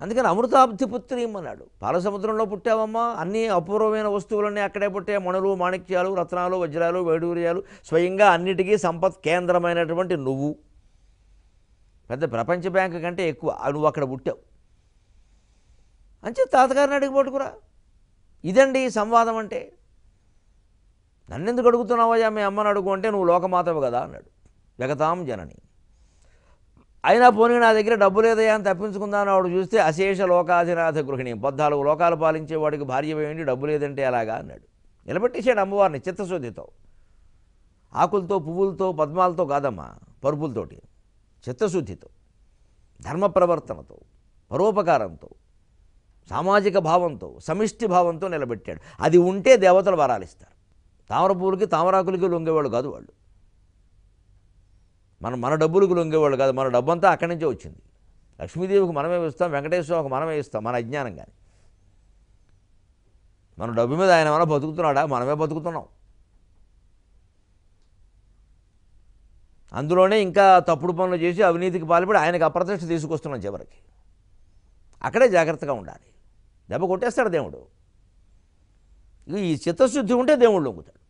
అందుకని అమృతాబ్ధి పుత్రీం అన్నాడు. పాలసముద్రంలో పుట్టావమ్మా, అన్ని అపూర్వమైన వస్తువులన్నీ అక్కడే పుట్టే, మణులు, మాణిక్యాలు, రత్నాలు, వజ్రాలు, వైడూర్యాలు, స్వయంగా అన్నిటికీ సంపత్ కేంద్రమైనటువంటి నువ్వు, పెద్ద ప్రపంచ బ్యాంకు కంటే ఎక్కువ నువ్వు అక్కడ పుట్టావు అని చెప్పి తాతగారిని అడిగి పట్టుకురా. ఇదండి సంవాదం అంటే. నన్నెందుకు అడుగుతున్నావయ్యా మీ అమ్మని అడుగు అంటే, నువ్వు లోకమాతవు కదా అన్నాడు. జగతాం జనని. అయినా పోనీ నా దగ్గర డబ్బు లేదయ్యా అని తప్పించుకుందాను ఆవిడ చూస్తే, అశేష లోకాధినాథ గృహిణి, 14 లోకాలు పాలించే వాడికి భార్య వేయండి, డబ్బు లేదంటే ఎలాగా అన్నాడు. నిలబెట్టేశాడు అమ్మవారిని చిత్తశుద్ధితో. ఆకులతో, పువ్వులతో, పద్మాలతో కాదమ్మా, పరుపులతోటి, చిత్తశుద్ధితో, ధర్మ ప్రవర్తనతో, పరోపకారంతో, సామాజిక భావంతో, సమిష్టి భావంతో నిలబెట్టాడు. అది ఉంటే దేవతలు వరాలు ఇస్తారు. తామర పువ్వులకి, తామరాకులకి లొంగేవాళ్ళు కాదు వాళ్ళు. మన డబ్బులకు లొంగేవాళ్ళు కాదు. మన డబ్బంతా అక్కడి నుంచే వచ్చింది. లక్ష్మీదేవికి మనమే ఇస్తాం, వెంకటేశ్వరకి మనమే ఇస్తాం. మన అజ్ఞానం కానీ. మన డబ్బు మీద ఆయన ఏమైనా బతుకుతున్నాడా? మనమే బతుకుతున్నాం. అందులోనే ఇంకా తప్పుడు పనులు చేసి అవినీతికి పాల్పడి ఆయనకు అప్రతిష్ట తీసుకొస్తున్నాం చివరికి. అక్కడే జాగ్రత్తగా ఉండాలి. దెబ్బ కొట్టేస్తాడు దేవుడు. ఈ చిత్తశుద్ధి ఉంటే దేవుడు లొంగుతాడు.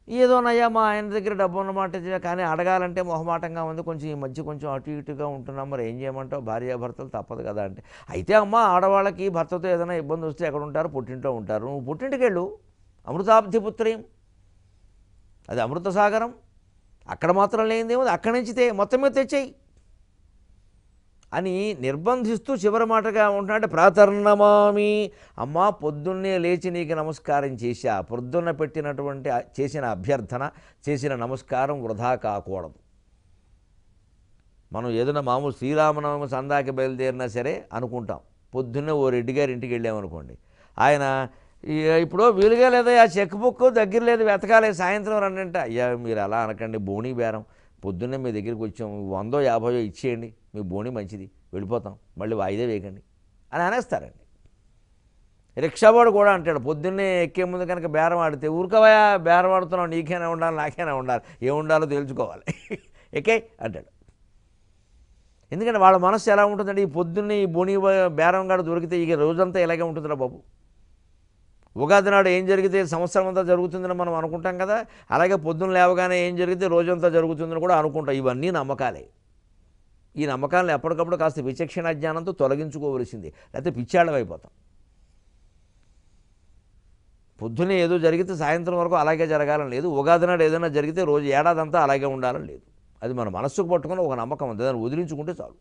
ఏదోనయ్యా మా ఆయన దగ్గర డబ్బు ఉన్నమాట, కానీ అడగాలంటే మొహమాటంగా ఉంది, కొంచెం ఈ మధ్య కొంచెం అటు ఇటుగా ఉంటున్నాం, మరి ఏం చేయమంటావు, భార్యాభర్తలు తప్పదు కదా అంటే, అయితే అమ్మ ఆడవాళ్ళకి భర్తతో ఏదైనా ఇబ్బంది వస్తే ఎక్కడ ఉంటారు? పుట్టింట్లో ఉంటారు. నువ్వు పుట్టింటికి వెళ్ళు, అమృతాబ్ధి పుత్రీం, అది అమృత సాగరం, అక్కడ మాత్రం లేనిదేమో అక్కడి నుంచి మొత్తం మీద తెచ్చేయి అని నిర్బంధిస్తూ చివరి మాటగా ఉంటున్నాడు. ప్రాతర్నమామి, అమ్మా పొద్దున్నే లేచి నీకు నమస్కారం చేశా, పొద్దున్న పెట్టినటువంటి చేసిన అభ్యర్థన, చేసిన నమస్కారం వృధా కాకూడదు. మనం ఏదైనా మామూలు శ్రీరామనవమి సందాకి బయలుదేరినా సరే అనుకుంటాం, పొద్దున్నే ఓ రెడ్డి గారి ఇంటికి వెళ్ళామనుకోండి, ఆయన ఇప్పుడు వీలుగా లేదా ఆ చెక్ బుక్ దగ్గర లేదు, వెతకాలి, సాయంత్రం రండి. అయ్యా మీరు అలా అనకండి, బోణీ బేరం, పొద్దున్నే మీ దగ్గరికి వచ్చాం, 100 50 ఇచ్చేయండి, మీ బోణి మంచిది, వెళ్ళిపోతాం, మళ్ళీ వాయిదా వేయకండి అని అనేస్తారండి. రిక్షావాడు కూడా అంటాడు, పొద్దున్నే ఎక్కే ముందు కనుక బేరం ఆడితే, ఊరుకోవా బేరం ఆడుతున్నావు, నీకైనా ఉండాలి నాకైనా ఉండాలి, ఏముండాలో తెలుసుకోవాలి, ఎక్కే అంటాడు. ఎందుకంటే వాళ్ళ మనస్సు ఎలా ఉంటుందంటే, ఈ పొద్దున్నే ఈ బోణి బేరం కాడ దొరికితే ఇక రోజంతా ఇలాగే ఉంటుందిరా బాబు. ఉగాది నాడు ఏం జరిగితే సంవత్సరం అంతా జరుగుతుందని మనం అనుకుంటాం కదా, అలాగే పొద్దున్న లేవగానే ఏం జరిగితే రోజంతా జరుగుతుందని కూడా అనుకుంటాం. ఇవన్నీ నమ్మకాలే. ఈ నమ్మకాలను ఎప్పటికప్పుడు కాస్త విచక్షణ జ్ఞానంతో తొలగించుకోవలసింది, లేకపోతే పిచ్చాళ్ళం అయిపోతాం. పొద్దున్నే ఏదో జరిగితే సాయంత్రం వరకు అలాగే జరగాలని లేదు, ఉగాది నాడు ఏదైనా జరిగితే రోజు ఏడాదంతా అలాగే ఉండాలని లేదు. అది మన మనస్సుకు పట్టుకుని ఒక నమ్మకం ఉంది, దాన్ని వదిలించుకుంటే చాలు.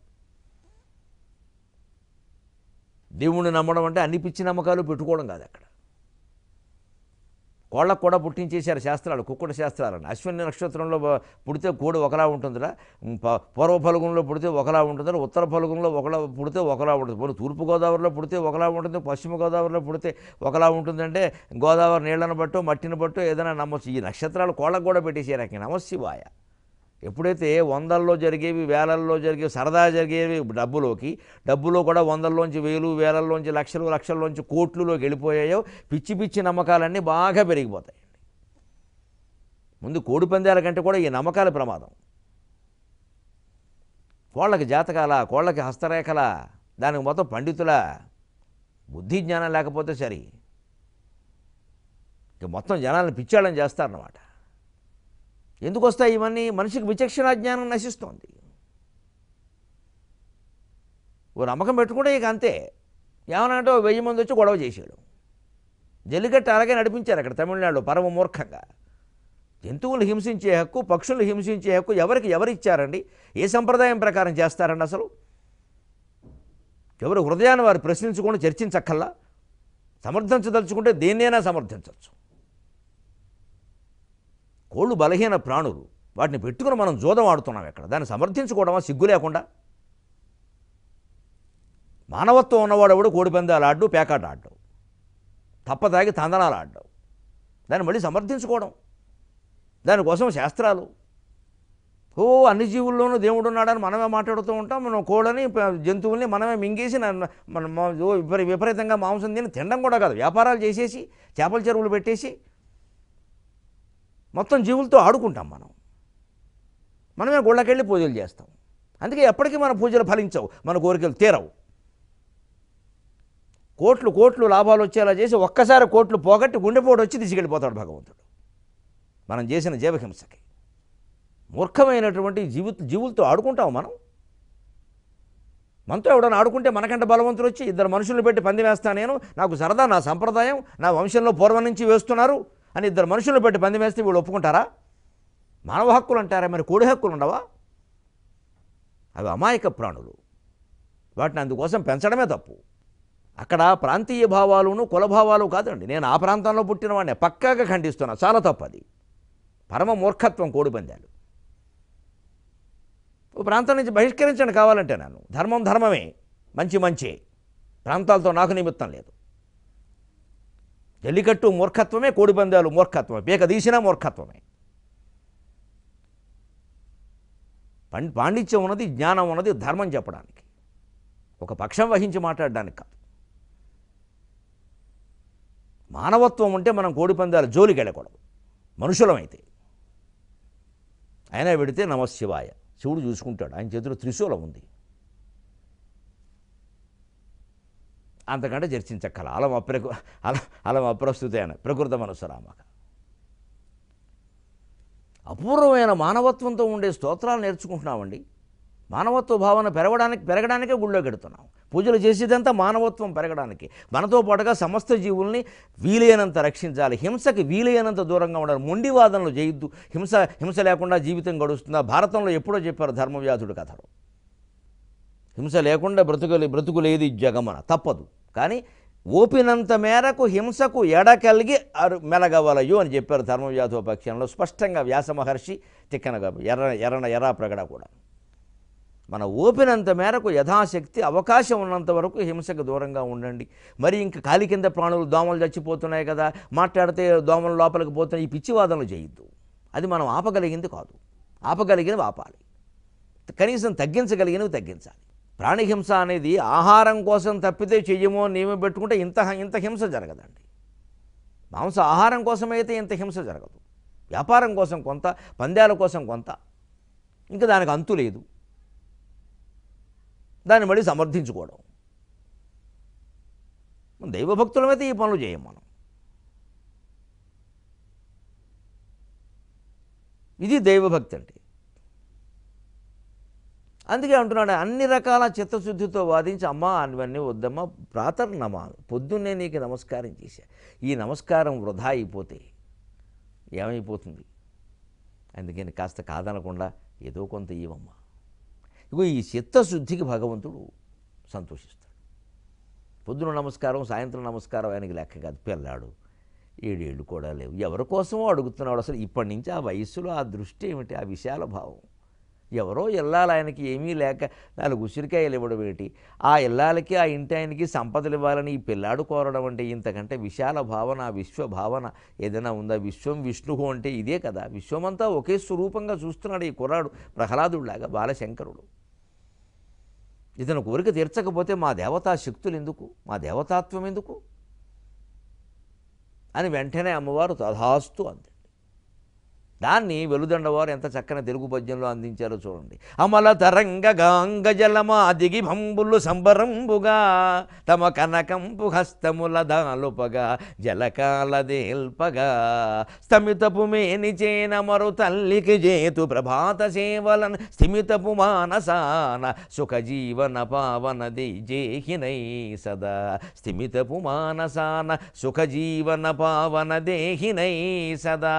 దేవుణ్ణి నమ్మడం అంటే అన్ని పిచ్చి నమ్మకాలు పెట్టుకోవడం కాదు. అక్కడ కోళ్ళకు కూడా పుట్టించేశారు శాస్త్రాలు, కుక్కుడు శాస్త్రాలను. అశ్విని నక్షత్రంలో పుడితే కోడి ఒకలా ఉంటుందిరా, పూర్వ ఫలుగుంలో పుడితే ఒకలా ఉంటుందిరా, ఉత్తర ఫలుగుంలో ఒకలా పుడితే ఒకలా ఉంటుంది. పోనీ తూర్పుగోదావరిలో పుడితే ఒకలా ఉంటుంది, పశ్చిమ గోదావరిలో పుడితే ఒకలా ఉంటుందంటే గోదావరి నీళ్లను బట్టో మట్టిని బట్టో ఏదైనా నమ్మొచ్చు. ఈ నక్షత్రాలు కోళ్ళకు కూడా పెట్టేశారు. నమశివాయ. ఎప్పుడైతే 100ల్లో జరిగేవి, 1000ల్లో జరిగేవి, సరదా జరిగేవి డబ్బులో కూడా 100ల్లోంచి 1000, 1000ల్లోంచి లక్షలు, లక్షల్లోంచి కోట్లులోకి వెళ్ళిపోయాయో పిచ్చి పిచ్చి నమ్మకాలన్నీ బాగా పెరిగిపోతాయండి. ముందు కోడి పందాల కంటే కూడా ఈ నమ్మకాల ప్రమాదం. కోళ్ళకి జాతకాల, కోళ్ళకి హస్తరేఖల, దానికి మొత్తం పండితుల బుద్ధి జ్ఞానం లేకపోతే సరి, ఇక మొత్తం జనాలను పిచ్చాళ్ళని చేస్తారన్నమాట. ఎందుకు వస్తాయి ఇవన్నీ? మనిషికి విచక్షణ జ్ఞానం నశిస్తోంది. ఓ నమ్మకం పెట్టుకుంటే ఇక అంతే. ఏమనంటే 1000 మంది వచ్చి గొడవ చేశాడు. జల్లికట్టు అలాగే నడిపించారు అక్కడ తమిళనాడులో పరమ మూర్ఖంగా. జంతువులు హింసించే హక్కు, పక్షులు హింసించే హక్కు ఎవరిచ్చారండి? ఏ సంప్రదాయం ప్రకారం చేస్తారండి అసలు? ఎవరు హృదయాన్ని వారు ప్రశ్నించుకొని చర్చించక్కల్లా? సమర్థించదలుచుకుంటే దేన్నైనా సమర్థించవచ్చు. కోళ్ళు బలహీన ప్రాణులు, వాటిని పెట్టుకుని మనం జోదం ఆడుతున్నాం. ఎక్కడ దాన్ని సమర్థించుకోవడమా సిగ్గు లేకుండా? మానవత్వం ఉన్నవాడు ఎవడు కోడి పందాలు ఆడ్డు, పేకాట ఆడ్డం, తప్పదాగి తందనాలు ఆడ్డం, దాన్ని మళ్ళీ సమర్థించుకోవడం, దానికోసం శాస్త్రాలు. అన్ని జీవుల్లోనూ దేవుడు ఉన్నాడని మనమే మాట్లాడుతూ ఉంటాం. మనం కోళ్ళని, జంతువుల్ని మనమే మింగేసి విపరీతంగా మాంసం తినడం కూడా కాదు, వ్యాపారాలు చేసేసి చేపల చెరువులు పెట్టేసి మొత్తం జీవులతో ఆడుకుంటాం. మనమే గుళ్ళకెళ్ళి పూజలు చేస్తాం. అందుకే ఎప్పటికీ మన పూజలు ఫలించవు, మన కోరికలు తీరవు. కోట్లు కోట్లు లాభాలు వచ్చేలా చేసి ఒక్కసారి కోట్లు పోగొట్టి గుండెపోటు వచ్చి తీసుకెళ్ళిపోతాడు భగవంతుడు మనం చేసిన జీవహింసకి. మూర్ఖమైనటువంటి జీవులతో ఆడుకుంటాం మనం. మనతో ఎవడన్నా ఆడుకుంటే మనకంటే బలవంతులు వచ్చి ఇద్దరు మనుషులను పెట్టి పంది వేస్తా, నేను నాకు సరదా, నా సంప్రదాయం, నా వంశంలో పూర్వం నుంచి వేస్తున్నారు అని ఇద్దరు మనుషులను పెట్టి పంది వేస్తే వీళ్ళు ఒప్పుకుంటారా? మానవ హక్కులు అంటారా? మరి కోడి హక్కులు ఉండవా? అవి అమాయక ప్రాణులు, వాటిని అందుకోసం పెంచడమే తప్పు. అక్కడ ప్రాంతీయ భావాలును కులభావాలు కాదండి. నేను ఆ ప్రాంతంలో పుట్టిన వాడిని పక్కాగా ఖండిస్తున్నా, చాలా తప్పు. అది పరమ మూర్ఖత్వం. కోడిపందాలు ఓ ప్రాంతం నుంచి బహిష్కరించండి కావాలంటే. నన్ను ధర్మం ధర్మమే, మంచి మంచి, ప్రాంతాలతో నాకు నిమిత్తం లేదు. జల్లికట్టు మూర్ఖత్వమే, కోడిపందాలు మూర్ఖత్వమే, పీక తీసినా మూర్ఖత్వమే. పాండిత్యం ఉన్నది, జ్ఞానం ఉన్నది ధర్మం చెప్పడానికి, ఒక పక్షం వహించి మాట్లాడడానికి కాదు. మానవత్వం ఉంటే మనం కోడిపందాలు జోలికి వెళ్ళకూడదు మనుషులమైతే. అయినా పెడితే నమశివాయ, శివుడు చూసుకుంటాడు, ఆయన చేతిలో త్రిశూలం ఉంది. అంతకంటే చర్చించక్కల. అలం అప్రస్తుతే అని ప్రకృత మనసురామక. అపూర్వమైన మానవత్వంతో ఉండే స్తోత్రాలు నేర్చుకుంటున్నామండి. మానవత్వ భావన పెరగడానికే గుళ్ళోకి వెడుతున్నాం. పూజలు చేసేదంతా మానవత్వం పెరగడానికి. మనతో పాటుగా సమస్త జీవుల్ని వీలైనంత రక్షించాలి. హింసకి వీలైనంత దూరంగా ఉండాలి. మొండివాదనలు చేయొద్దు. హింస లేకుండా జీవితం గడుస్తుందా? భారతంలో ఎప్పుడో చెప్పారు ధర్మవ్యాధుడు కథలో. హింస లేకుండా బ్రతుకు లేదు జగమన, తప్పదు. కానీ ఓపినంత మేరకు హింసకు ఎడకలిగి మెలగవలయు అని చెప్పారు ధర్మవ్యాధోపక్షంలో స్పష్టంగా వ్యాస మహర్షి, తిక్కనగా ఎర్ర ప్రగడ కూడా. మన ఓపినంత మేరకు యథాశక్తి అవకాశం ఉన్నంత వరకు హింసకు దూరంగా ఉండండి. మరి ఇంక కాలి కింద ప్రాణులు, దోమలు చచ్చిపోతున్నాయి కదా, మాట్లాడితే దోమలు లోపలికి పోతున్నాయి, ఈ పిచ్చివాదనలు చేయొద్దు. అది మనం ఆపగలిగింది కాదు. ఆపగలిగినవి ఆపాలి, కనీసం తగ్గించగలిగినవి తగ్గించాలి. ప్రాణిహింస అనేది ఆహారం కోసం తప్పితే చెయ్యమో నియమం పెట్టుకుంటే ఇంత హింస జరగదండి. మాంస ఆహారం కోసమైతే ఇంత హింస జరగదు. వ్యాపారం కోసం కొంత, పందాల కోసం కొంత, ఇంకా దానికి అంతు లేదు. దాన్ని మళ్ళీ సమర్థించుకోవడం. దైవభక్తులమైతే ఈ పనులు చేయం మనం. ఇది దైవభక్తి అంటే. అందుకే అంటున్నాడు, అన్ని రకాల చిత్తశుద్ధితో వాదించి, అమ్మా అవన్నీ వద్దమ్మా, ప్రాతర్నమాలు, పొద్దున్నే నీకు నమస్కారం చేశా, ఈ నమస్కారం వృధా అయిపోతే ఏమైపోతుంది? అందుకని కాస్త కాదనకుండా ఏదో కొంత ఇవ్వమ్మా. ఇగో ఈ చిత్తశుద్ధికి భగవంతుడు సంతోషిస్తాడు. పొద్దున నమస్కారం, సాయంత్రం నమస్కారం ఆయనకి లెక్క కాదు. పిల్లాడు 7 ఏళ్ళు కూడా లేవు, ఎవరి కోసమో అడుగుతున్నాడు. అసలు ఇప్పటి నుంచి ఆ వయస్సులో ఆ దృష్టి ఏమిటి, ఆ విశాల భావం? ఎవరో ఇల్లాలు ఆయనకి ఏమీ లేక 4 ఉసిరికాయలు ఇవ్వడం ఏంటి? ఆ ఇల్లాలకి, ఆ ఇంటి ఆయనకి సంపదలు ఇవ్వాలని ఈ పిల్లాడు కోరడం అంటే ఇంతకంటే విశాల భావన, విశ్వ భావన ఏదైనా ఉందా? విశ్వం విష్ణువు అంటే ఇదే కదా. విశ్వమంతా ఒకే స్వరూపంగా చూస్తున్నాడు ఈ కుర్రాడు, ప్రహ్లాదుడిలాగా, బాలశంకరుడు. ఇతను కోరిక తీర్చకపోతే మా దేవతా శక్తులు ఎందుకు, మా దేవతాత్వం ఎందుకు అని వెంటనే అమ్మవారు తథాస్తు అంది. దాన్ని వెలుదండవారు ఎంత చక్కని తెలుగు పద్యంలో అందించారో చూడండి. అమల తరంగ గాంగ జలమా దిగి భంబులు సంబరంబుగా తమ కనకంపు హస్తముల దాలుపగా జలకాల దేల్పగా స్థమితపు మేని చేన మరు తల్లికి జేతు ప్రభాత సేవలన్ స్థిమితపు మానసాన సుఖ జీవన పావన దేహినై సదా స్థిమితపు మానసాన సుఖ జీవన పావన దేహినై సదా.